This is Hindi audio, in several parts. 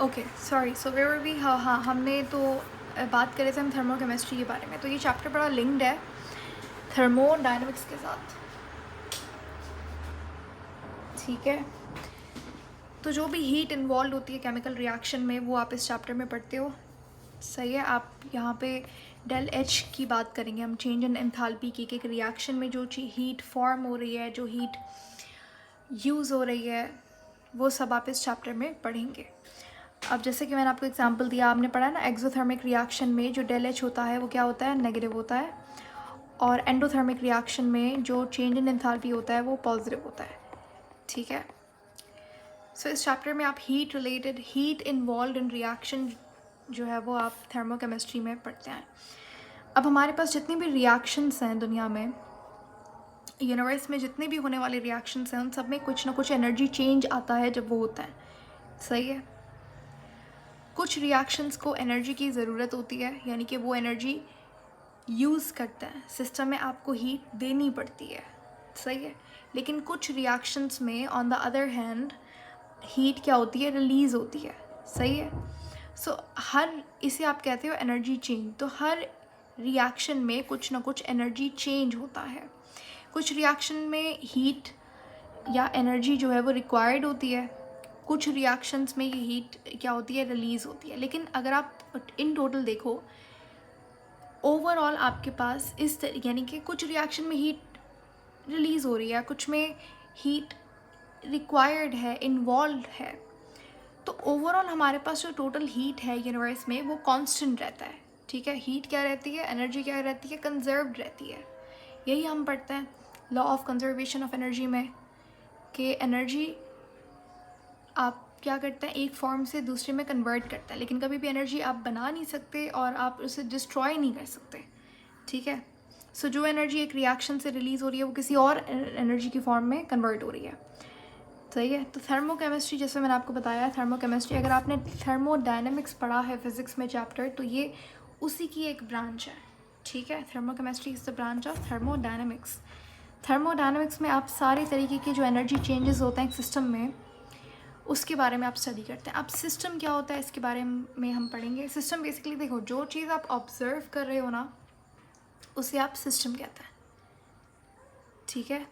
Okay sorry, so where were we, हाँ हाँ, हमने तो बात करे थे हम थर्मोकेमिस्ट्री के बारे में। तो ये चैप्टर बड़ा लिंक्ड है थर्मोडायनेमिक्स के साथ, ठीक है। तो जो भी हीट इन्वॉल्व होती है केमिकल रिएक्शन में वो आप इस चैप्टर में पढ़ते हो, सही है। आप यहाँ पे डेल एच की बात करेंगे हम, चेंज इन एंथैल्पी की, कि एक रिएक्शन में जो हीट फॉर्म हो रही है, जो हीट यूज़ हो रही है, वो सब आप इस चैप्टर में पढ़ेंगे। अब जैसे कि मैंने आपको एग्जांपल दिया, आपने पढ़ा ना एक्सोथर्मिक रिएक्शन में जो डेल एच होता है वो क्या होता है, नेगेटिव होता है, और एंडोथर्मिक रिएक्शन में जो चेंज इन एंथैल्पी होता है वो पॉजिटिव होता है, ठीक है। सो इस चैप्टर में आप heat related, heat involve in reaction जो है वो आप थर्मोकेमिस्ट्री में पढ़ते हैं। अब हमारे पास जितनी भी रिएक्शंस हैं दुनिया में, यूनिवर्स में जितने भी होने वाले रिएक्शंस हैं, उन सब में कुछ ना कुछ एनर्जी चेंज आता है जब वो होता है, सही है। कुछ रिएक्शंस को एनर्जी की ज़रूरत होती है, यानी कि वो एनर्जी यूज़ करते हैं, सिस्टम में आपको हीट देनी पड़ती है, सही है। लेकिन कुछ रिएक्शंस में on the other hand heat क्या होती है, रिलीज़ होती है, सही है। सो हर, इसे आप कहते हो एनर्जी चेंज। तो हर रिएक्शन में कुछ ना कुछ एनर्जी चेंज होता है। कुछ रिएक्शन में हीट या एनर्जी जो है वो रिक्वायर्ड होती है, कुछ रिएक्शंस में ये हीट क्या होती है, रिलीज़ होती है। लेकिन अगर आप इन टोटल देखो, ओवरऑल आपके पास इस यानी कि कुछ रिएक्शन में हीट रिलीज़ हो रही है, कुछ में हीट रिक्वायर्ड है, इन्वॉल्व है। तो ओवरऑल हमारे पास जो टोटल हीट है यूनिवर्स में वो कांस्टेंट रहता है, ठीक है। हीट क्या रहती है, एनर्जी क्या रहती है, कंजर्व्ड रहती है। यही हम पढ़ते हैं law of conservation of energy में, कि एनर्जी आप क्या करते हैं, एक फॉर्म से दूसरे में कन्वर्ट करते हैं, लेकिन कभी भी एनर्जी आप बना नहीं सकते और आप उसे डिस्ट्रॉय नहीं कर सकते, ठीक है। सो जो एनर्जी एक रिएक्शन से रिलीज़ हो रही है वो किसी और एनर्जी की फॉर्म में कन्वर्ट हो रही है, सही है। तो थर्मोकेमिस्ट्री, जैसे मैंने आपको बताया, थर्मोकेमिस्ट्री, अगर आपने थर्मोडायनेमिक्स पढ़ा है फिज़िक्स में चैप्टर, तो ये उसी की एक ब्रांच है, ठीक है। Thermochemistry is the branch of thermodynamics. Thermodynamics में आप सारे तरीके के जो एनर्जी चेंजेस होते हैं एक सिस्टम में, उसके बारे में आप स्टडी करते हैं। अब सिस्टम क्या होता है इसके बारे में हम पढ़ेंगे। सिस्टम बेसिकली देखो, जो चीज़ आप ऑब्जर्व कर रहे हो ना, उसे आप सिस्टम कहते हैं, ठीक है।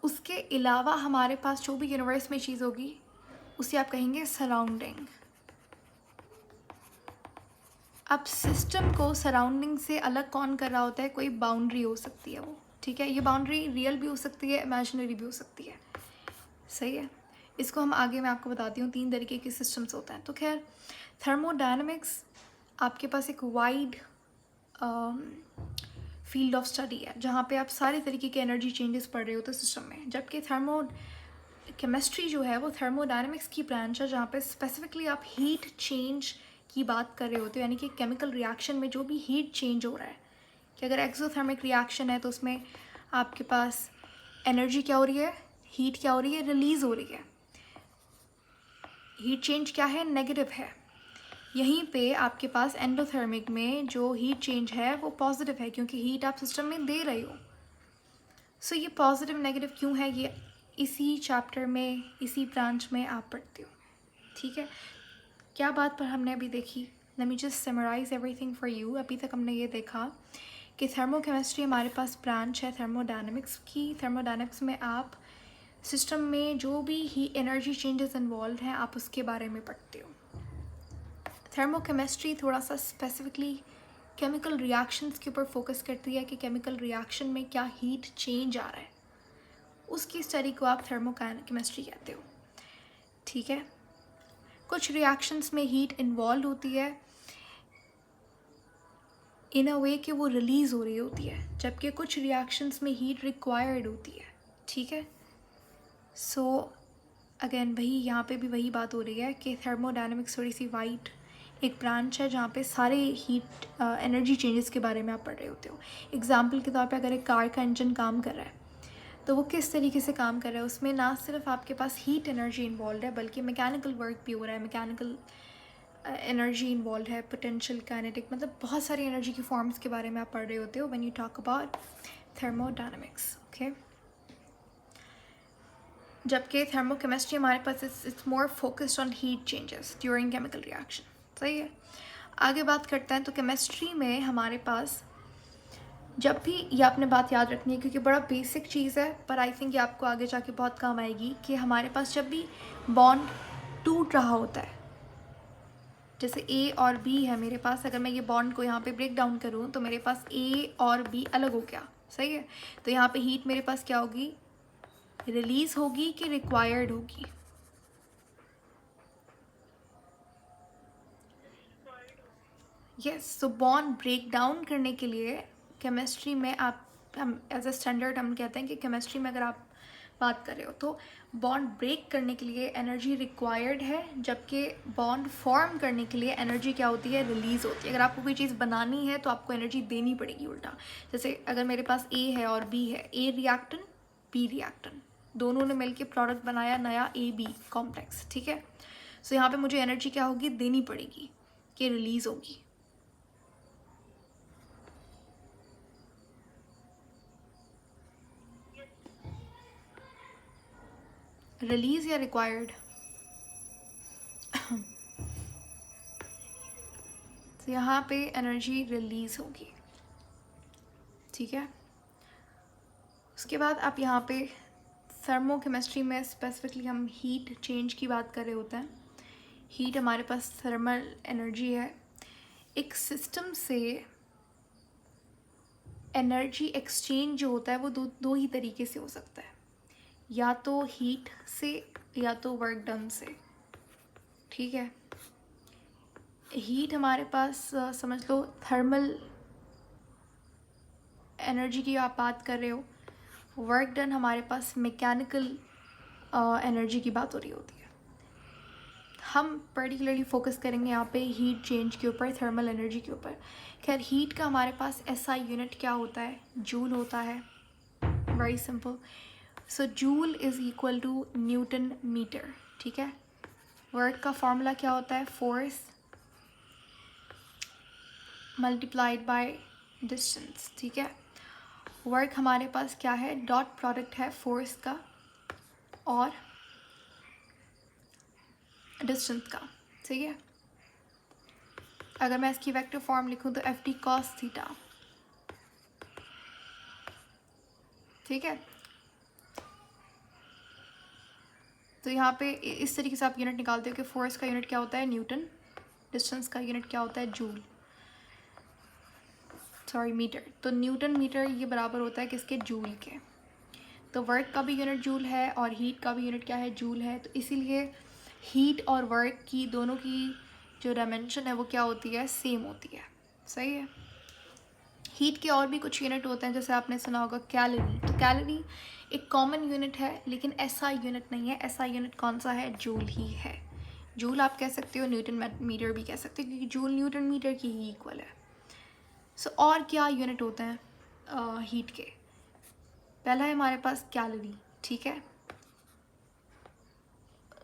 उसके अलावा हमारे पास जो भी यूनिवर्स में चीज़ होगी उसे आप कहेंगे सराउंडिंग। अब सिस्टम को सराउंडिंग से अलग कौन कर रहा होता है, कोई बाउंड्री हो सकती है वो, ठीक है। ये बाउंड्री रियल भी हो सकती है, इमेजिनरी भी हो सकती है, सही है। इसको हम आगे मैं आपको बताती हूँ, 3 तरीके के सिस्टम्स होते हैं। तो खैर, थर्मोडायनेमिक्स आपके पास एक वाइड फील्ड ऑफ स्टडी है जहाँ पे आप सारे तरीके के एनर्जी चेंजेस पढ़ रहे होते हैं सिस्टम में। जबकि केमिस्ट्री जो है वो थर्मोडायनेमिक्स की ब्रांच है, जहाँ पे स्पेसिफिकली आप हीट चेंज की बात कर रहे होते हो, यानी कि केमिकल रिएक्शन में जो भी हीट चेंज हो रहा है, कि अगर एक्सोथर्मिक रिएक्शन है तो उसमें आपके पास एनर्जी क्या हो रही है, हीट क्या हो रही है, रिलीज़ हो रही है। हीट चेंज क्या है, नेगेटिव है। यहीं पे आपके पास एंडोथर्मिक में जो हीट चेंज है वो पॉजिटिव है, क्योंकि हीट आप सिस्टम में दे रहे हो। सो ये पॉजिटिव नेगेटिव क्यों है, ये इसी चैप्टर में, इसी ब्रांच में आप पढ़ते हो, ठीक है। क्या बात पर हमने अभी देखी, let me just summarize everything for you. अभी तक हमने ये देखा कि थर्मोकेमिस्ट्री हमारे पास ब्रांच है थर्मोडायनेमिक्स की। थर्मोडायनेमिक्स में आप सिस्टम में जो भी ही एनर्जी चेंजेस इन्वॉल्व हैं आप उसके बारे में पढ़ते हो। थर्मोकेमिस्ट्री थोड़ा सा स्पेसिफिकली केमिकल रिएक्शंस के ऊपर फोकस करती है, कि केमिकल रिएक्शन में क्या हीट चेंज आ रहा है, उसकी स्टडी को आप थर्मोकेमिस्ट्री कहते हो, ठीक है। कुछ रिएक्शंस में हीट इन्वॉल्व होती है इन अ वे कि वो रिलीज़ हो रही होती है, जबकि कुछ रिएक्शंस में हीट रिक्वायर्ड होती है, ठीक है। सो अगेन वही, यहाँ पे भी वही बात हो रही है कि थर्मोडायनेमिक्स थोड़ी सी वाइड एक ब्रांच है जहाँ पे सारे हीट एनर्जी चेंजेस के बारे में आप पढ़ रहे होते हो। एग्जाम्पल के तौर पे अगर एक कार का इंजन काम कर रहा है तो वो किस तरीके से काम कर रहा है, उसमें ना सिर्फ आपके पास हीट एनर्जी इन्वॉल्व है बल्कि मैकेनिकल वर्क भी हो रहा है, मैकेनिकल एनर्जी इन्वॉल्व है, पोटेंशियल, काइनेटिक, मतलब बहुत सारी एनर्जी की फॉर्म्स के बारे में आप पढ़ रहे होते हो when you talk about thermodynamics, okay. जबकि थर्मोकेमिस्ट्री हमारे पास it's more focused on heat changes during chemical reaction. सही है, आगे बात करते हैं। तो केमिस्ट्री में हमारे पास जब भी, ये आपने बात याद रखनी है क्योंकि बड़ा बेसिक चीज़ है, पर आई थिंक ये आपको आगे जाके बहुत काम आएगी, कि हमारे पास जब भी बॉन्ड टूट रहा होता है, जैसे ए और बी है मेरे पास, अगर मैं ये बॉन्ड को यहाँ पे ब्रेक डाउन करूँ तो मेरे पास ए और बी अलग हो गया। सही है, तो यहाँ पे हीट मेरे पास क्या होगी, रिलीज होगी कि रिक्वायर्ड होगी? Yes, so bond break down करने के लिए केमिस्ट्री में हम एज अ स्टैंडर्ड हम कहते हैं कि केमिस्ट्री में अगर आप बात कर रहे हो तो बॉन्ड ब्रेक करने के लिए एनर्जी रिक्वायर्ड है, जबकि बॉन्ड फॉर्म करने के लिए एनर्जी क्या होती है, रिलीज होती है। अगर आपको कोई चीज़ बनानी है तो आपको एनर्जी देनी पड़ेगी उल्टा। जैसे अगर मेरे पास ए है और बी है, ए रिएक्टेंट बी रिएक्टेंट, दोनों ने मिलकर प्रोडक्ट बनाया नया ए बी कॉम्प्लेक्स। ठीक है, सो यहाँ पे मुझे एनर्जी क्या होगी, देनी पड़ेगी कि रिलीज होगी। रिलीज या रिक्वायर्ड? तो यहाँ पे एनर्जी रिलीज होगी। ठीक है, उसके बाद आप यहाँ पे थर्मोकेमिस्ट्री में स्पेसिफिकली हम हीट चेंज की बात कर रहे होते हैं। हीट हमारे पास थर्मल एनर्जी है। एक सिस्टम से एनर्जी एक्सचेंज जो होता है वो दो ही तरीके से हो सकता है, या तो हीट से या तो वर्क डन से। ठीक है, हीट हमारे पास समझ लो थर्मल एनर्जी की आप बात कर रहे हो, वर्क डन हमारे पास मैकेनिकल एनर्जी की बात हो रही होती है। हम पर्टिकुलरली फोकस करेंगे यहाँ पे हीट चेंज के ऊपर, थर्मल एनर्जी के ऊपर। खैर, हीट का हमारे पास एसआई यूनिट क्या होता है, जूल होता है। Very simple, so joule is equal to newton metre. ठीक है, वर्क का फॉर्मूला क्या होता है, फोर्स मल्टीप्लाइड बाय डिस्टेंस। ठीक है, वर्क हमारे पास क्या है, डॉट प्रोडक्ट है फोर्स का और डिस्टेंस का। ठीक है, अगर मैं इसकी वेक्टर फॉर्म लिखूं तो एफ टी कॉस थीटा। ठीक है, तो यहाँ पे इस तरीके से आप यूनिट निकालते हो कि फोर्स का यूनिट क्या होता है, न्यूटन, डिस्टेंस का यूनिट क्या होता है, जूल, सॉरी मीटर। तो न्यूटन मीटर ये बराबर होता है किसके, जूल के। तो वर्क का भी यूनिट जूल है और हीट का भी यूनिट क्या है, जूल है। तो इसीलिए हीट और वर्क की दोनों की जो डायमेंशन है वो क्या होती है, सेम होती है। सही है, हीट के और भी कुछ यूनिट होते हैं, जैसे आपने सुना होगा कैलोरी। तो कैलोरी एक कॉमन यूनिट है लेकिन एसआई यूनिट नहीं है। एसआई यूनिट कौन सा है, जूल ही है। जूल आप कह सकते हो, न्यूटन मीटर भी कह सकते हो, क्योंकि जूल न्यूटन मीटर की ही इक्वल है। सो और क्या यूनिट होते हैं हीट के, पहला है हमारे पास कैलोरी। ठीक है,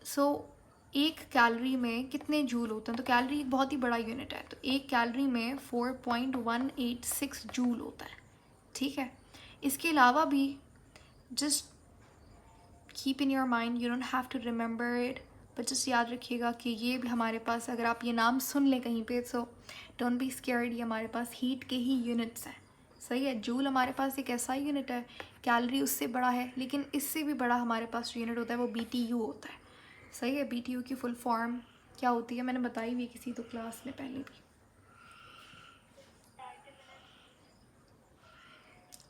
सो एक कैलोरी में कितने जूल होते हैं, तो कैलोरी एक बहुत ही बड़ा यूनिट है, तो एक कैलोरी में 4.186 जूल होता है। ठीक है, इसके अलावा भी just keep in your mind, you don't have to remember it, but just याद रखिएगा कि ये भी हमारे पास, अगर आप ये नाम सुन लें कहीं पे, सो डोंट बी स्केयर्ड, ये हमारे पास हीट के ही यूनिट्स हैं। सही है, जूल हमारे पास एक ऐसा यूनिट है, कैलोरी उससे बड़ा है, लेकिन इससे भी बड़ा हमारे पास जो यूनिट होता है वो BTU होता है। सही है, BTU की फुल फॉर्म क्या होती है, मैंने बताई हुई किसी तो क्लास में पहले भी,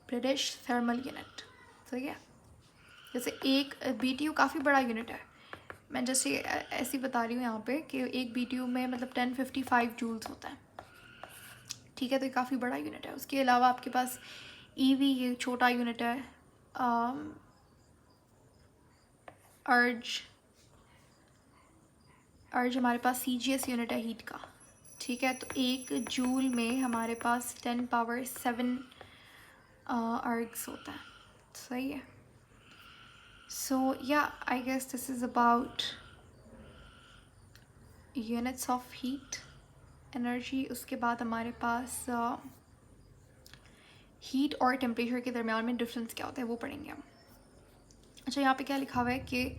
ब्रिटिश थर्मल यूनिट। सही है, जैसे एक BTU काफ़ी बड़ा यूनिट है, मैं जैसे ऐसी बता रही हूँ यहाँ पे कि एक BTU में मतलब 1055 जूल्स होता है। ठीक है, तो ये काफ़ी बड़ा यूनिट है। उसके अलावा आपके पास EV, ये छोटा यूनिट है। अर्ज हमारे पास CGS यूनिट है हीट का। ठीक है, तो एक जूल में हमारे पास 10⁻7 अर्ग्स होता है। सही है, so yeah I guess this is about units of heat energy. उसके बाद हमारे पास हीट और टेम्परेचर के दरम्यान में डिफरेंस क्या होता है वो पढ़ेंगे हम। अच्छा, यहाँ पे क्या लिखा हुआ है कि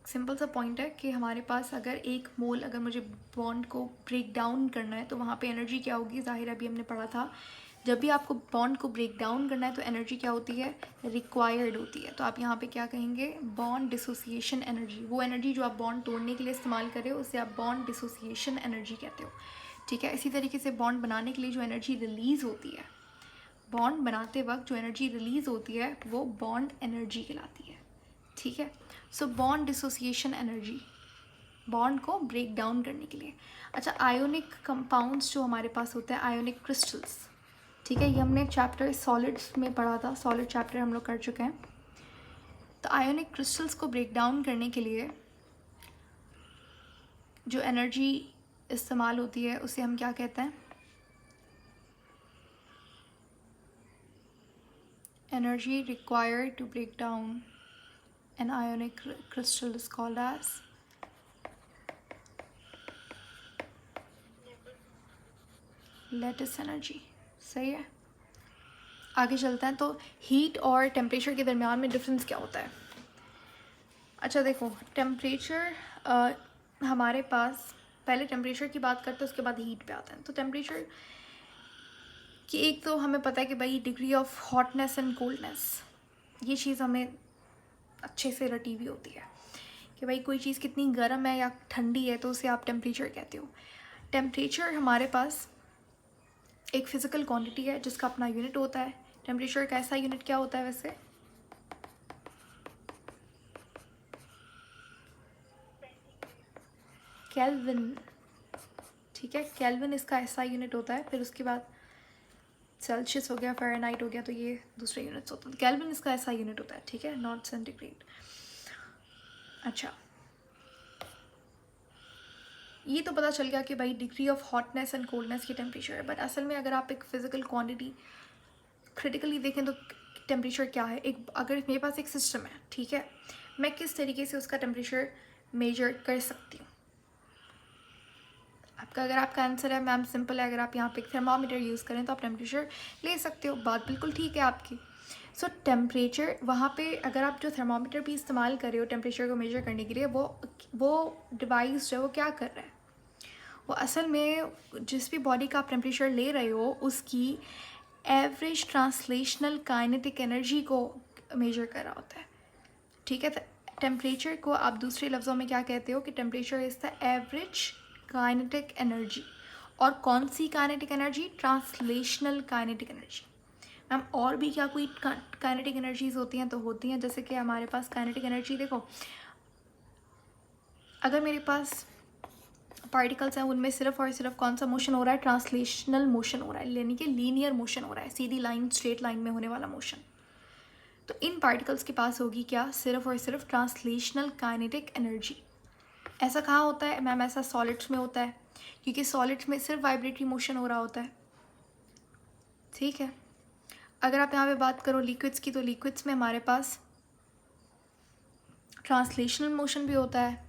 सिंपल सा पॉइंट है कि हमारे पास अगर एक मोल, अगर मुझे बॉन्ड को ब्रेक डाउन करना है तो वहाँ पे एनर्जी क्या होगी, ज़ाहिर अभी हमने पढ़ा था, जब भी आपको बॉन्ड को ब्रेक डाउन करना है तो एनर्जी क्या होती है, रिक्वायर्ड होती है। तो आप यहाँ पे क्या कहेंगे, बॉन्ड डिसोसिएशन एनर्जी। वो एनर्जी जो आप बॉन्ड तोड़ने के लिए इस्तेमाल कर रहे हो उसे आप बॉन्ड डिसोसिएशन एनर्जी कहते हो। ठीक है, इसी तरीके से बॉन्ड बनाने के लिए जो एनर्जी रिलीज़ होती है, बॉन्ड बनाते वक्त जो एनर्जी रिलीज़ होती है वो बॉन्ड एनर्जी कहलाती है। ठीक है, so bond dissociation energy, bond को ब्रेक डाउन करने के लिए। अच्छा, आयोनिक कंपाउंड्स जो हमारे पास होते हैं, आयोनिक क्रिस्टल्स, ठीक है, ये हमने चैप्टर सॉलिड्स में पढ़ा था, सॉलिड चैप्टर हम लोग कर चुके हैं। तो आयोनिक क्रिस्टल्स को ब्रेक डाउन करने के लिए जो एनर्जी इस्तेमाल होती है उसे हम क्या कहते हैं, energy required to break down an ionic crystal is called as lattice energy. सही है, आगे चलते हैं। तो हीट और टेम्परेचर के दरमियान में डिफरेंस क्या होता है। अच्छा देखो, टेम्परेचर हमारे पास, पहले टेम्परेचर की बात करते हैं उसके बाद हीट पे आते हैं। तो टेम्परेचर की एक तो हमें पता है कि भाई degree of hotness and coldness, ये चीज़ हमें अच्छे से रटी हुई होती है कि भाई कोई चीज़ कितनी गर्म है या ठंडी है तो उसे आप टेम्परेचर कहते हो। टेम्परेचर हमारे पास एक फ़िज़िकल क्वांटिटी है जिसका अपना यूनिट होता है। टेम्परेचर का ऐसा यूनिट क्या होता है वैसे, केल्विन। ठीक है, केल्विन इसका ऐसा यूनिट होता है। फिर उसके बाद सेल्सियस हो गया, फ़ारेनहाइट हो गया, तो ये दूसरे यूनिट्स होते हैं। केल्विन इसका ऐसा यूनिट होता है, ठीक है, नॉट सेंटीग्रेड। अच्छा, ये तो पता चल गया कि भाई degree of hotness and coldness की टेम्परेचर है। बट असल में अगर आप एक फ़िज़िकल क्वांटिटी क्रिटिकली देखें तो टेम्परेचर क्या है, एक अगर मेरे पास एक सिस्टम है, ठीक है, मैं किस तरीके से उसका टेम्परेचर मेजर कर सकती हूँ। आपका अगर आपका आंसर है मैम सिंपल है, अगर आप यहाँ पे एक थर्मामीटर यूज़ करें तो आप टेम्परेचर ले सकते हो, बात बिल्कुल ठीक है आपकी। सो टेम्परेचर वहाँ पे अगर आप जो थर्मामीटर भी इस्तेमाल कर रहे हो टेम्परेचर को मेजर करने के लिए, वो डिवाइस जो है वो क्या कर रहा है, वो असल में जिस भी बॉडी का आप टेम्परेचर ले रहे हो उसकी एवरेज ट्रांसलेशनल काइनेटिक एनर्जी को मेजर कर रहा होता है। ठीक है, टेम्परेचर को आप दूसरे लफ्ज़ों में क्या कहते हो कि temperature is the average kinetic energy. और कौन सी kinetic energy, translational kinetic energy. Ma'am और भी क्या कोई काइनेटिक एनर्जीज होती हैं, तो होती हैं, जैसे कि हमारे पास काइनेटिक एनर्जी देखो, अगर मेरे पास पार्टिकल्स हैं उनमें सिर्फ और सिर्फ कौन सा मोशन हो रहा है, ट्रांसलेशनल मोशन हो रहा है, यानी कि लीनियर मोशन हो रहा है, सीधी लाइन स्ट्रेट लाइन में होने वाला मोशन। तो इन पार्टिकल्स के पास होगी क्या, सिर्फ और सिर्फ ट्रांसलेशनल काइनेटिक एनर्जी। ऐसा कहाँ होता है मैम, ऐसा सॉलिड्स में होता है, क्योंकि सॉलिड्स में सिर्फ वाइब्रेटरी मोशन हो रहा होता है। ठीक है, अगर आप यहाँ पे बात करो लिक्विड्स की, तो लिक्विड्स में हमारे पास ट्रांसलेशनल मोशन भी होता है,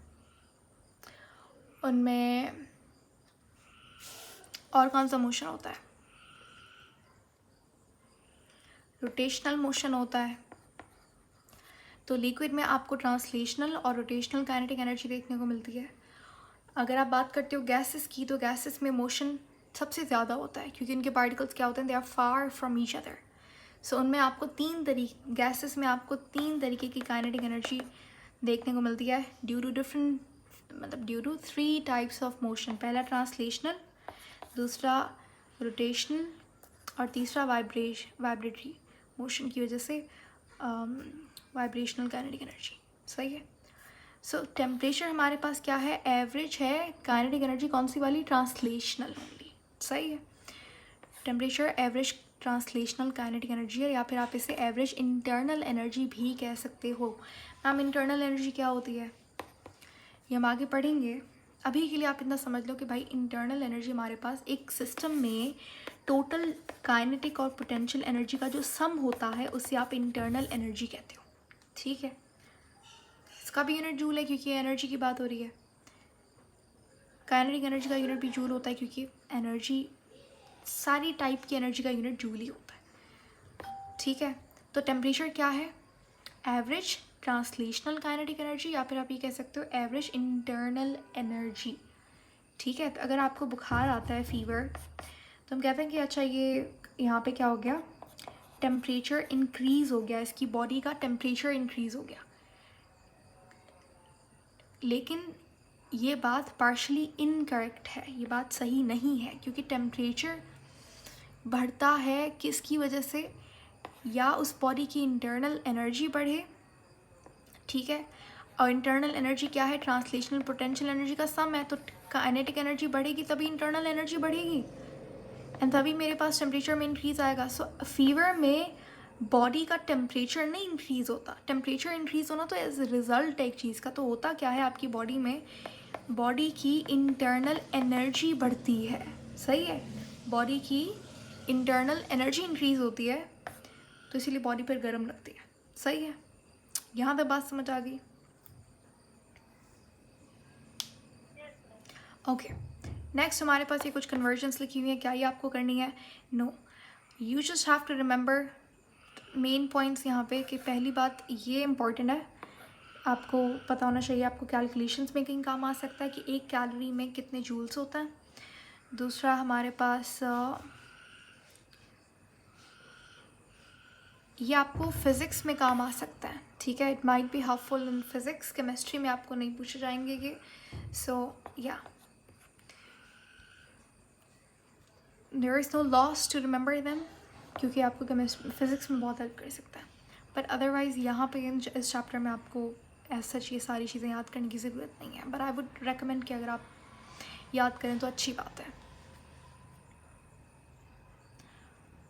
उनमें और कौन सा मोशन होता है, रोटेशनल मोशन होता है। तो लिक्विड में आपको ट्रांसलेशनल और रोटेशनल काइनेटिक एनर्जी देखने को मिलती है। अगर आप बात करते हो गैसेस की, तो गैसेस में मोशन सबसे ज़्यादा होता है, क्योंकि इनके पार्टिकल्स क्या होते हैं, they are far from each other. So उनमें आपको गैसेस में आपको तीन तरीके की काइनेटिक एनर्जी देखने को मिलती है, due to 3 types of motion. पहला ट्रांसलेशनल, दूसरा रोटेशनल और तीसरा वाइब्रेटरी मोशन की वजह से वाइब्रेशनल काइनेटिक एनर्जी। सही है। सो टेम्परेचर हमारे पास क्या है, एवरेज है, काइनेटिक एनर्जी कौन सी वाली, ट्रांसलेशनल ओनली। सही है, temperature average translational kinetic energy है, या फिर आप इसे एवरेज इंटरनल एनर्जी भी कह सकते हो। मैम इंटरनल एनर्जी क्या होती है, ये हम आगे पढ़ेंगे। अभी के लिए आप इतना समझ लो कि भाई इंटरनल एनर्जी हमारे पास एक सिस्टम में टोटल काइनेटिक और पोटेंशियल एनर्जी का जो सम होता है उसे आप इंटरनल एनर्जी कहते हो। ठीक है, इसका भी यूनिट जूल है क्योंकि एनर्जी की बात हो रही है। काइनेटिक एनर्जी का यूनिट भी जूल होता है क्योंकि एनर्जी, सारी टाइप की एनर्जी का यूनिट जूल ही होता है। ठीक है, तो टेम्परेचर क्या है, एवरेज ट्रांसलेशनल काइनेटिक एनर्जी या फिर आप ये कह सकते हो एवरेज इंटरनल एनर्जी। ठीक है, तो अगर आपको बुखार आता है, फीवर, तो हम कहते हैं कि अच्छा ये यहाँ पे क्या हो गया, टेम्परेचर इंक्रीज़ हो गया, इसकी बॉडी का टेम्परेचर इंक्रीज़ हो गया। लेकिन ये बात पार्शली इनकरेक्ट है, ये बात सही नहीं है, क्योंकि टेम्परेचर बढ़ता है किसकी वजह से, या उस बॉडी की इंटरनल एनर्जी बढ़े, ठीक है, और इंटरनल एनर्जी क्या है, ट्रांसलेशनल पोटेंशियल एनर्जी का सम है, तो काइनेटिक एनर्जी बढ़ेगी तभी इंटरनल एनर्जी बढ़ेगी एंड तभी मेरे पास टेम्परेचर में इंक्रीज़ आएगा। सो फीवर में बॉडी का टेम्परेचर नहीं इंक्रीज़ होता, टेम्परेचर इंक्रीज़ होना तो एज रिज़ल्ट एक चीज़ का, तो होता क्या है आपकी बॉडी में, बॉडी की इंटरनल एनर्जी बढ़ती है। सही है, बॉडी की इंटरनल एनर्जी इंक्रीज़ होती है तो इसीलिए बॉडी पर गर्म लगती है। सही है, यहाँ तक बात समझ आ गई? ओके, नेक्स्ट हमारे पास ये कुछ कन्वर्जन्स लिखी हुई हैं, क्या ये आपको करनी है? No, you just have to remember main points यहाँ पे कि पहली बात ये इम्पॉर्टेंट है, आपको पता होना चाहिए, आपको कैलकुलेशंस में कहीं काम आ सकता है कि एक कैलोरी में कितने जूल्स होता है। दूसरा हमारे पास ये आपको फिज़िक्स में काम आ सकता है, ठीक है, it might be helpful in physics, chemistry में आपको नहीं पूछे जाएंगे ये। So yeah there is no loss to remember them, क्योंकि आपको केमिस्ट्री फिज़िक्स में बहुत हेल्प कर सकता है, बट अदरवाइज़ यहाँ पे इस चैप्टर में आपको ऐसा ये सारी चीज़ें याद करने की ज़रूरत नहीं है, बट आई वुड रेकमेंड कि अगर आप याद करें तो अच्छी बात है।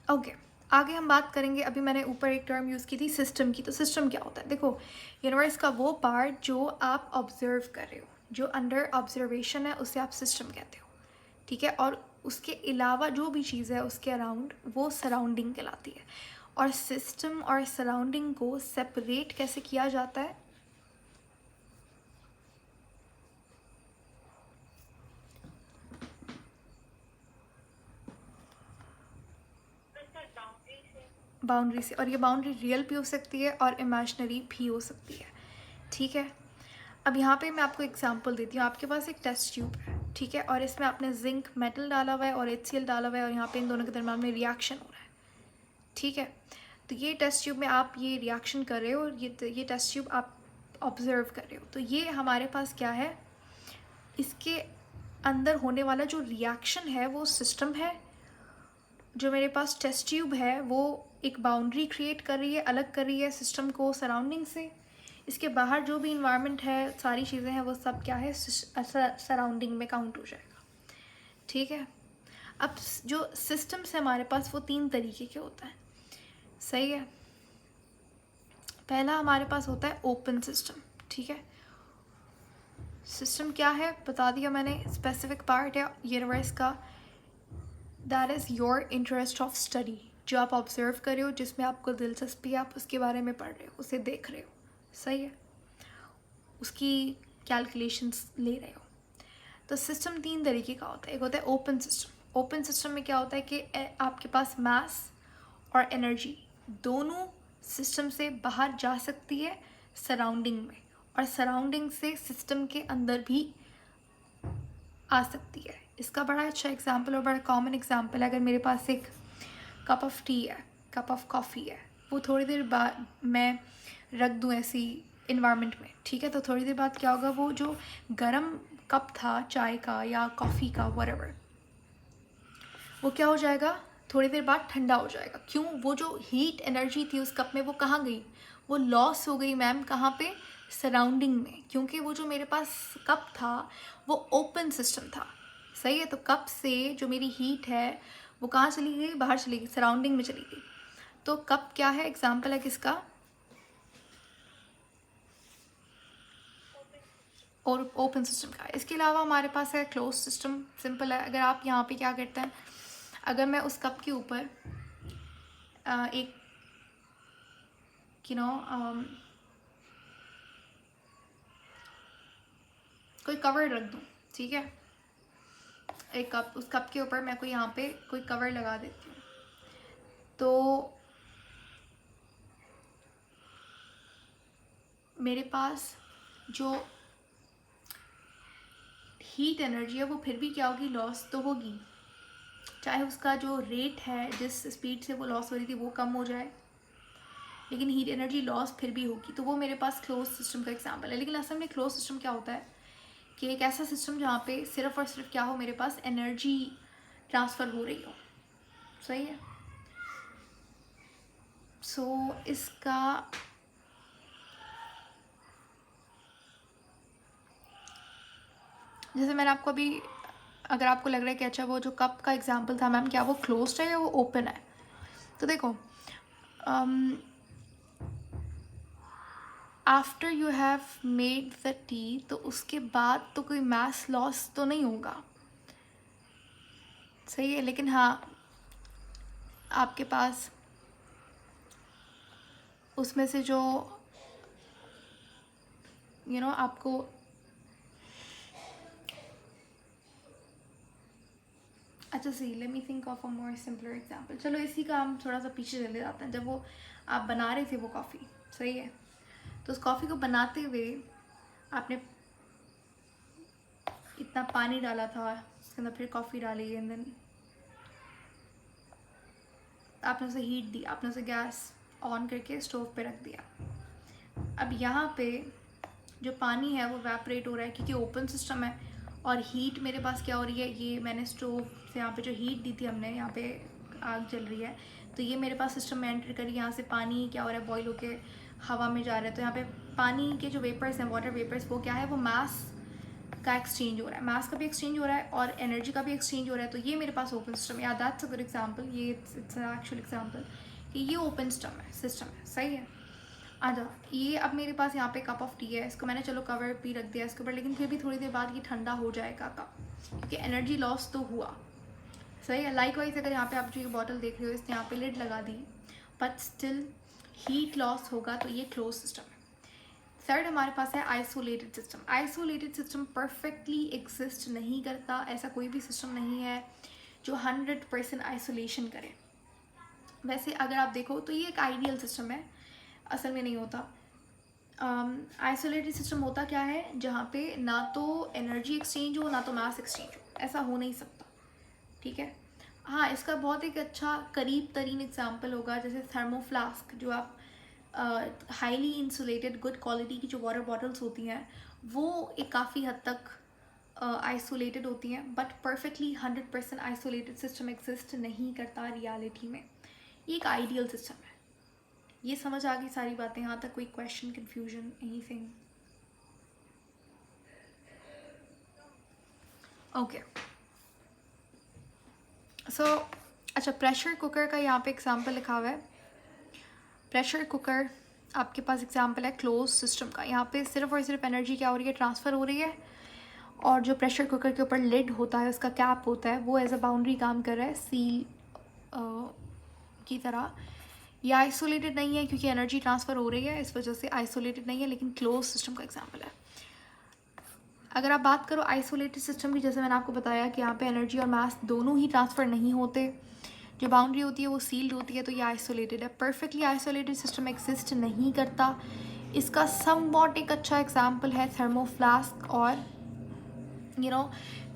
ओके, आगे हम बात करेंगे, अभी मैंने ऊपर एक टर्म यूज़ की थी सिस्टम की, तो सिस्टम क्या होता है? देखो, यूनिवर्स का वो पार्ट जो आप ऑब्जर्व कर रहे हो, जो अंडर ऑब्जर्वेशन है, उसे आप सिस्टम कहते हो, ठीक है, और उसके अलावा जो भी चीज़ है उसके अराउंड, वो सराउंडिंग कहलाती है। और सिस्टम और सराउंडिंग को सेपरेट कैसे किया जाता है? बाउंड्री से, और ये बाउंड्री रियल भी हो सकती है और इमेजिनरी भी हो सकती है, ठीक है। अब यहाँ पे मैं आपको एग्जांपल देती हूँ, आपके पास एक टेस्ट ट्यूब है, ठीक है, और इसमें आपने जिंक मेटल डाला हुआ है और HCl डाला हुआ है, और यहाँ पे इन दोनों के दरम्यान में रिएक्शन हो रहा है, ठीक है। तो ये टेस्ट ट्यूब में आप ये रिएक्शन कर रहे हो, और ये टेस्ट ट्यूब आप ऑब्जर्व कर रहे हो, तो ये हमारे पास क्या है, इसके अंदर होने वाला जो रिएक्शन है वो सिस्टम है, जो मेरे पास टेस्ट ट्यूब है वो एक बाउंड्री क्रिएट कर रही है, अलग कर रही है सिस्टम को सराउंडिंग से। इसके बाहर जो भी इन्वायरमेंट है, सारी चीज़ें हैं, वो सब क्या है, सराउंडिंग में काउंट हो जाएगा, ठीक है। अब जो सिस्टम्स है हमारे पास वो 3 तरीके के होता है, सही है। पहला हमारे पास होता है ओपन सिस्टम, ठीक है। सिस्टम क्या है बता दिया मैंने, स्पेसिफिक पार्ट है यूनिवर्स का, that is your interest of study, जो आप ऑब्जर्व कर रहे हो, जिसमें आपको दिलचस्पी है, आप उसके बारे में पढ़ रहे हो, उसे देख रहे हो, सही है, उसकी कैलकुलेशंस ले रहे हो। तो सिस्टम 3 तरीके का होता है, एक होता है ओपन सिस्टम। ओपन सिस्टम में क्या होता है कि आपके पास मास और एनर्जी दोनों सिस्टम से बाहर जा सकती है सराउंडिंग में, और सराउंडिंग से सिस्टम के अंदर भी आ सकती है। इसका बड़ा अच्छा एग्जाम्पल और बड़ा कॉमन एग्जाम्पल है, अगर मेरे पास एक कप ऑफ टी है, कप ऑफ कॉफ़ी है, वो थोड़ी देर बाद मैं रख दूँ ऐसी इन्वायरमेंट में, ठीक है, तो थोड़ी देर बाद क्या होगा, वो जो गर्म कप था चाय का या कॉफ़ी का व्हाटएवर, वो क्या हो जाएगा, थोड़ी देर बाद ठंडा हो जाएगा। क्यों? वो जो हीट एनर्जी थी उस कप में वो कहाँ गई, वो लॉस हो गई मैम, कहाँ पे, सराउंडिंग में, क्योंकि वो जो मेरे पास कप था वो ओपन सिस्टम था, सही है। तो कप से जो मेरी हीट है वो कहाँ चली गई, बाहर चली गई, सराउंडिंग में चली गई। तो कप क्या है, एग्जाम्पल है किसका, और ओपन सिस्टम का। इसके अलावा हमारे पास है क्लोज सिस्टम, सिंपल है। अगर आप यहाँ पे क्या करते हैं, अगर मैं उस कप के ऊपर एक कोई कवर रख दूँ, ठीक है, एक कप, उस कप के ऊपर मैं कोई यहाँ पे कोई कवर लगा देती हूँ, तो मेरे पास जो हीट एनर्जी है वो फिर भी क्या होगी, लॉस तो होगी, चाहे उसका जो रेट है जिस स्पीड से वो लॉस हो रही थी वो कम हो जाए, लेकिन हीट एनर्जी लॉस फिर भी होगी। तो वो मेरे पास क्लोज सिस्टम का एग्जांपल है। लेकिन असल में क्लोज सिस्टम क्या होता है कि एक ऐसा सिस्टम जहाँ पे सिर्फ और सिर्फ क्या हो, मेरे पास एनर्जी ट्रांसफ़र हो रही हो। सही है। सो इसका जैसे मैंने आपको अभी, अगर आपको लग रहा है कि अच्छा वो जो कप का एग्जांपल था मैम, क्या वो क्लोज्ड है या वो ओपन है, तो देखो after you have made the T, तो उसके बाद तो कोई मास लॉस तो नहीं होगा। सही है। लेकिन हाँ, आपके पास उसमें से जो आपको अच्छा see, let me think of a more simpler example. चलो इसी का हम थोड़ा सा पीछे चले जाते हैं। जब वो आप बना रहे थे वो कॉफ़ी, सही है, तो उस कॉफ़ी को बनाते हुए आपने इतना पानी डाला था, उसके अंदर फिर कॉफ़ी डाली, एंड देन आपने उसे हीट दी, आपने उसे गैस ऑन करके स्टोव पे रख दिया। अब यहाँ पे जो पानी है वो वैपरेट हो रहा है क्योंकि ओपन सिस्टम है, और हीट मेरे पास क्या हो रही है, ये मैंने स्टोव से यहाँ पे जो हीट दी थी हमने, यहाँ पे आग जल रही है, तो ये मेरे पास सिस्टम में एंटर करी, यहाँ से पानी क्या हो रहा है, बॉईल होके हवा में जा रहा है। तो यहाँ पे पानी के जो वेपर्स हैं, वाटर वेपर्स, वो क्या है, वो मास का एक्सचेंज हो रहा है, मास का भी एक्सचेंज हो रहा है और एनर्जी का भी एक्सचेंज हो रहा है। तो ये मेरे पास ओपन सिस्टम, या दैट्स अ गुड एग्जांपल, ये इट्स एक्चुअल एग्जांपल कि ये ओपन सिस्टम है। सही है। आजा, ये अब मेरे पास यहाँ पे कप ऑफ टी है, इसको मैंने चलो कवर भी रख दिया इसके ऊपर, लेकिन फिर भी थोड़ी देर बाद ये ठंडा हो जाएगा कप, क्योंकि एनर्जी लॉस तो हुआ। सही है। लाइकवाइज अगर यहाँ पे आप जो ये बॉटल देख रहे हो, इसने यहाँ पे लिड लगा दी, बट स्टिल हीट लॉस होगा, तो ये क्लोज सिस्टम है। थर्ड हमारे पास है isolated system. Isolated system perfectly exist नहीं करता, ऐसा कोई भी सिस्टम नहीं है जो 100% आइसोलेशन करे। वैसे अगर आप देखो तो ये एक आइडियल सिस्टम है, असल में नहीं होता। आइसोलेटेड सिस्टम होता क्या है, जहाँ पे ना तो एनर्जी एक्सचेंज हो ना तो मास एक्सचेंज हो, ऐसा हो नहीं सकता। ठीक है। हाँ, इसका बहुत एक अच्छा करीब तरीन एग्जाम्पल होगा जैसे थर्मोफ्लास्क, जो आप हाईली इंसुलेटेड गुड क्वालिटी की जो वाटर बॉटल्स होती हैं, वो एक काफ़ी हद तक आइसोलेटेड होती हैं, but perfectly 100% isolated system exist नहीं करता रियलिटी में। ये एक आइडियल सिस्टम है। ये समझ आ गई सारी बातें यहाँ तक? कोई क्वेश्चन, कन्फ्यूजन, एनीथिंग? ओके। सो अच्छा, प्रेशर कुकर का यहाँ पे एग्जांपल लिखा हुआ है। प्रेशर कुकर आपके पास एग्जांपल है क्लोज सिस्टम का। यहाँ पे सिर्फ और सिर्फ एनर्जी क्या हो रही है, ट्रांसफ़र हो रही है, और जो प्रेशर कुकर के ऊपर लिड होता है, उसका कैप होता है, वो एज अ बाउंड्री काम कर रहा है सील की तरह। ये आइसोलेटेड नहीं है क्योंकि एनर्जी ट्रांसफ़र हो रही है, इस वजह से आइसोलेटेड नहीं है, लेकिन क्लोज सिस्टम का एग्जांपल है। अगर आप बात करो आइसोलेटेड सिस्टम की, जैसे मैंने आपको बताया कि यहाँ पे एनर्जी और मास दोनों ही ट्रांसफ़र नहीं होते, जो बाउंड्री होती है वो सील्ड होती है, तो ये आइसोलेटेड है। परफेक्टली आइसोलेटेड सिस्टम एग्जिस्ट नहीं करता। इसका समवॉट एक अच्छा एग्जाम्पल है थर्मोफ्लास्क और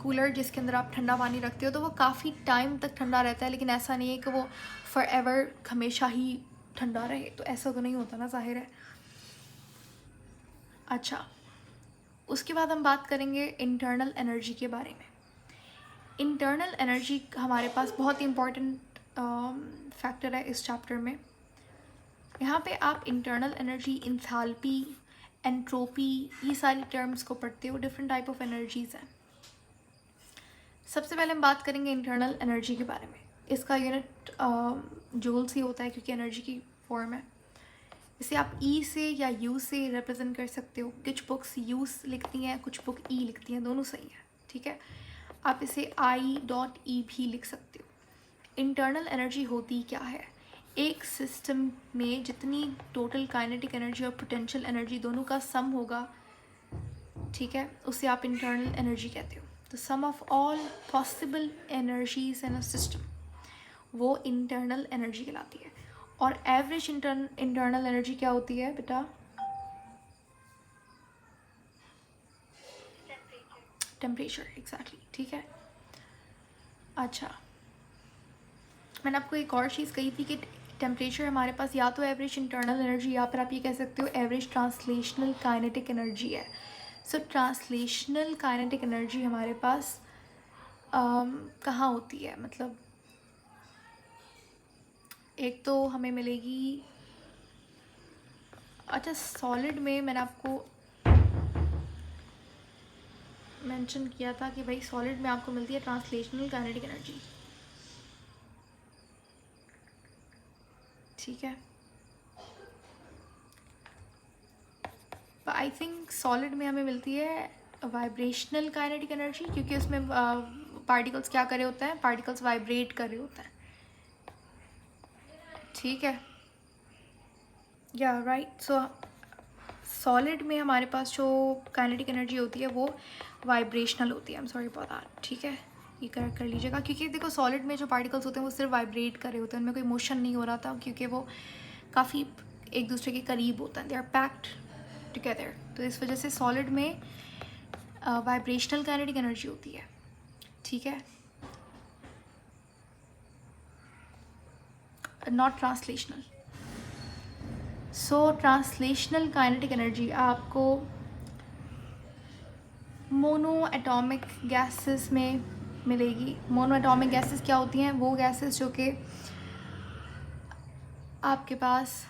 कूलर, जिसके अंदर आप ठंडा पानी रखते हो तो वो काफ़ी टाइम तक ठंडा रहता है, लेकिन ऐसा नहीं है कि वो फॉर एवर हमेशा ही ठंडा रहे, तो ऐसा तो नहीं होता ना, जाहिर है। अच्छा, उसके बाद हम बात करेंगे इंटरनल एनर्जी के बारे में। इंटरनल एनर्जी हमारे पास बहुत ही इम्पॉर्टेंट फैक्टर है इस चैप्टर में। यहाँ पे आप इंटरनल एनर्जी, इंथैल्पी, एंट्रोपी, ये सारी टर्म्स को पढ़ते हो, डिफरेंट टाइप ऑफ एनर्जीज़ हैं। सबसे पहले हम बात करेंगे इंटरनल एनर्जी के बारे में। इसका यूनिट जूल से होता है क्योंकि एनर्जी की फॉर्म है। इसे आप ई से या यू से रिप्रेजेंट कर सकते हो। कुछ बुक्स यू लिखती हैं, कुछ बुक ई लिखती हैं, दोनों सही है। ठीक है। आप इसे I.E भी लिख सकते हो। इंटरनल एनर्जी होती क्या है, एक सिस्टम में जितनी टोटल काइनेटिक एनर्जी और पोटेंशियल एनर्जी दोनों का सम होगा, ठीक है, उसे आप इंटरनल एनर्जी कहते हो। तो sum of all possible energies in a system, वो इंटरनल एनर्जी कहलाती है। और एवरेज इंटरनल एनर्जी क्या होती है बेटा? टेम्परेचर एग्जैक्टली, ठीक है। अच्छा, मैंने आपको एक और चीज़ कही थी कि टेम्परेचर हमारे पास या तो एवरेज इंटरनल एनर्जी या फिर आप ये कह सकते हो एवरेज ट्रांसलेशनल काइनेटिक एनर्जी है। सो ट्रांसलेशनल काइनेटिक एनर्जी हमारे पास कहाँ होती है, मतलब एक तो हमें मिलेगी, अच्छा सॉलिड में मैंने आपको मेंशन किया था कि भाई सॉलिड में आपको मिलती है ट्रांसलेशनल काइनेटिक एनर्जी, ठीक है। आई थिंक सॉलिड में हमें मिलती है वाइब्रेशनल काइनेटिक एनर्जी, क्योंकि उसमें पार्टिकल्स क्या कर रहे होते हैं, पार्टिकल्स वाइब्रेट कर रहे होते हैं, ठीक है। या राइट, सो सॉलिड में हमारे पास जो काइनेटिक एनर्जी होती है वो वाइब्रेशनल होती है। I am sorry for that, ठीक है, ये करेक्ट कर लीजिएगा, क्योंकि देखो सॉलिड में जो पार्टिकल्स होते हैं वो सिर्फ वाइब्रेट कर रहे होते हैं, उनमें कोई मोशन नहीं हो रहा था, क्योंकि वो काफ़ी एक दूसरे के करीब होता है, दे आर पैक्ड टुगेदर। तो इस वजह से सॉलिड में वाइब्रेशनल काइनेटिक एनर्जी होती है, ठीक है, not translational. So translational kinetic energy आपको मोनो एटॉमिक गैसेस में मिलेगी। मोनो एटॉमिक गैसेस क्या होती हैं, वो गैसेस जो कि आपके पास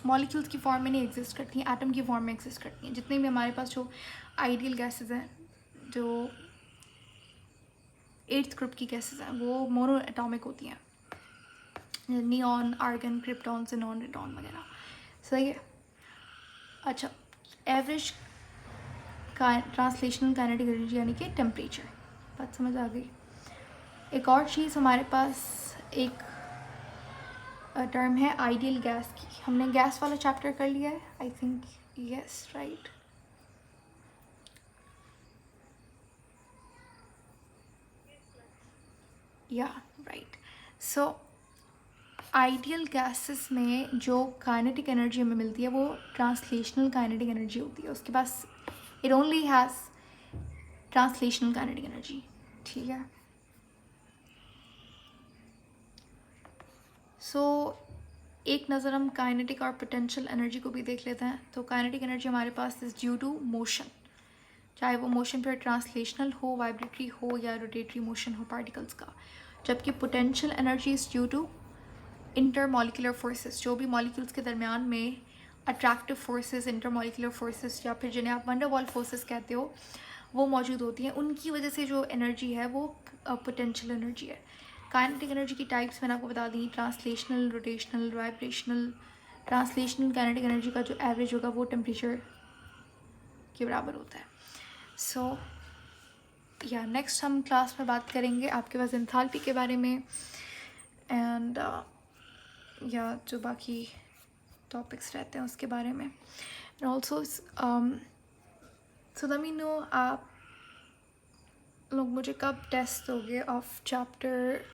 मॉलिक्यूल्स की फॉर्म में नहीं एग्जिस्ट करती हैं, एटम की फॉर्म में एग्जिस्ट करती हैं। जितने भी हमारे पास जो आइडियल गैसेस हैं, जो 8th ग्रुप की गैसेस हैं, वो मोनो एटॉमिक होती हैं, neon, argon, krypton, xenon, radon वगैरह, सही है। अच्छा, एवरेज ट्रांसलेशनल काइनेटिक एनर्जी यानी कि टेम्परेचर, बात समझ आ गई। एक और चीज़ हमारे पास एक टर्म है आइडियल गैस की। हमने गैस वाला चैप्टर कर लिया है, आई थिंक, यस राइट। या राइट, सो आइडियल गैसेस में जो काइनेटिक एनर्जी हमें मिलती है वो ट्रांसलेशनल काइनेटिक एनर्जी होती है। उसके पास it only has translational kinetic energy, ठीक है। सो एक नज़र हम काइनेटिक और पोटेंशियल एनर्जी को भी देख लेते हैं। तो काइनेटिक एनर्जी हमारे पास इज़ ड्यू टू मोशन, चाहे वो मोशन फिर ट्रांसलेशनल हो, वाइब्रेटरी हो या रोटेटरी मोशन हो पार्टिकल्स का। जबकि potential energy is due to intermolecular forces, जो भी मॉलिक्यूल्स के दरमियान में अट्रैक्टिव फोर्सेस, इंटरमॉलिक्यूलर फोर्सेस या फिर जिन्हें आप वंडरवॉल फोर्सेस कहते हो, वो मौजूद होती हैं। उनकी वजह से जो एनर्जी है वो पोटेंशियल एनर्जी है। काइनेटिक एनर्जी की टाइप्स मैंने आपको बता दी, translational, rotational, vibrational. Translational kinetic energy का जो एवरेज होगा वो टेम्परेचर के बराबर होता है। सो या नेक्स्ट हम क्लास में बात करेंगे आपके पास एंथैल्पी के बारे में, एंड या जो बाकी टॉपिक्स रहते हैं उसके बारे में। And also so me know आप लोग मुझे कब टेस्ट दोगे ऑफ चैप्टर